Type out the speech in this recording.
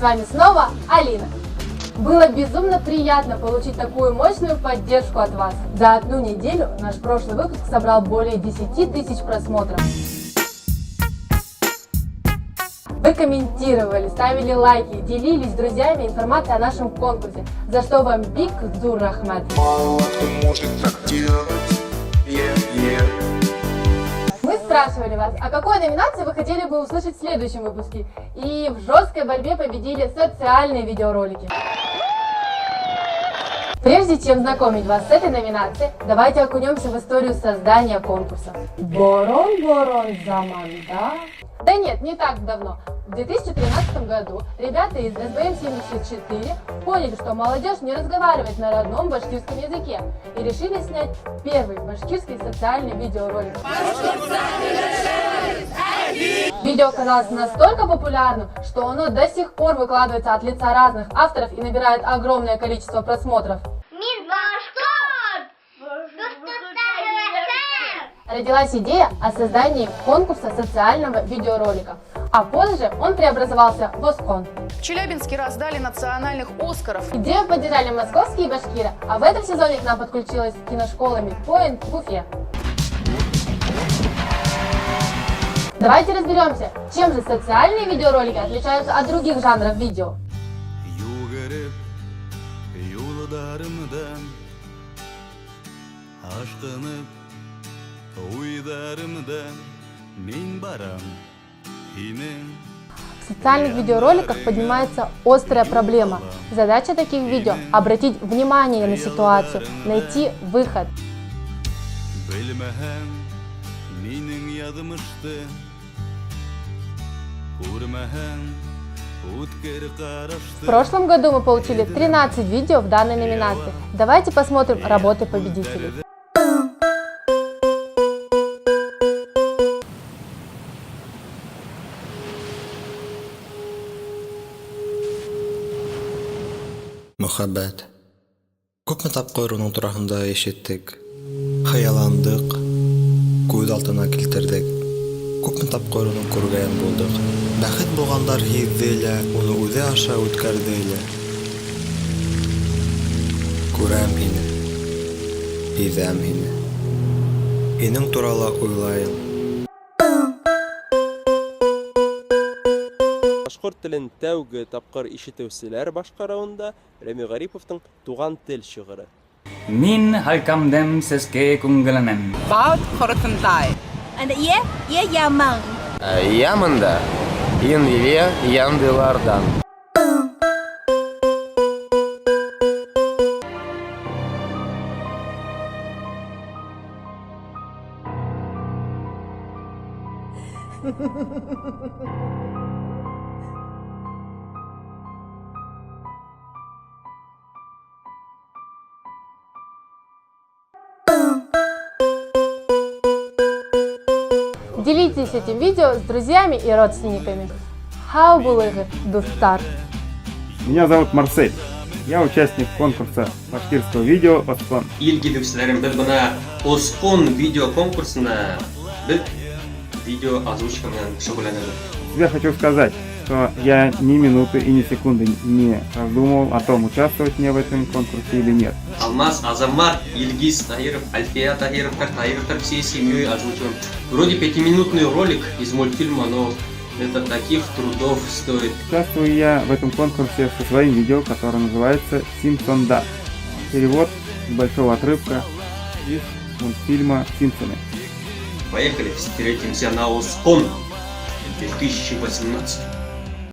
с вами снова Алина. Было безумно приятно получить такую мощную поддержку от вас. За одну неделю наш прошлый выпуск собрал более 10 тысяч просмотров. Вы комментировали, ставили лайки, делились с друзьями информацией о нашем конкурсе, за что вам биг зур рахмат. Мы спрашивали вас, о какой номинации вы хотели бы услышать в следующем выпуске, и в жесткой борьбе победили социальные видеоролики. Прежде чем знакомить вас с этой номинацией, давайте окунемся в историю создания конкурса. Борон заман, да? Да нет, не так давно. В 2013 году ребята из СБМ-74 поняли, что молодежь не разговаривает на родном башкирском языке, и решили снять первый башкирский социальный видеоролик. Видео оказалось настолько популярным, что оно до сих пор выкладывается от лица разных авторов и набирает огромное количество просмотров. Родилась идея о создании конкурса социального видеоролика, а позже он преобразовался в Оскон. В Челябинске раздали национальных Оскаров. Идею поддержали московские башкиры, а в этом сезоне к нам подключилась киношкола Midpoint в Уфе. Давайте разберемся, чем же социальные видеоролики отличаются от других жанров видео. В социальных видеороликах поднимается острая проблема. Задача таких видео – обратить внимание на ситуацию, найти выход. В прошлом году мы получили 13 видео в данной номинации. Давайте посмотрим работы победителей. Мөхәббәт. Күпме тапкыр уның турында ишеттек, хыялландык, күз алтына килтердек. Күпме тапкыр уны күргән булдык. Бәхет булгандар һизде лә, уны үзе аша үткәрде лә. Күрәм һине, һизәм һине. Һинең турала уйлайым. Башкорт телен тәүге тапкыр ишетүчеләр башкаруында Рәми Гариповтың «Туган тел» шигыре. Мин халкамдым сезгә күңелләнәм. Баут хорытынтай. Анда я яман. Яманда инве яндылардан. Делитесь этим видео с друзьями и родственниками. Хау булыгы, дустар. Меня зовут Марсель. Я участник конкурса башкирского видео «Оскон». Biz buna Oskon video konkursuna video озвучка bilan shug'ullanadi. Я хочу сказать, что я ни минуты и ни секунды не раздумывал о том, участвовать мне в этом конкурсе или нет. Алмаз, Азамат, Ильгиз Таиров, Альфия Таировтар всей семьей озвучиваем. Вроде 5-минутный ролик из мультфильма, но это таких трудов стоит. Участвую я в этом конкурсе со своим видео, которое называется «Симпсонда». Перевод с большого отрывка из мультфильма «Симпсоны». Поехали, встретимся на Оскон 2018.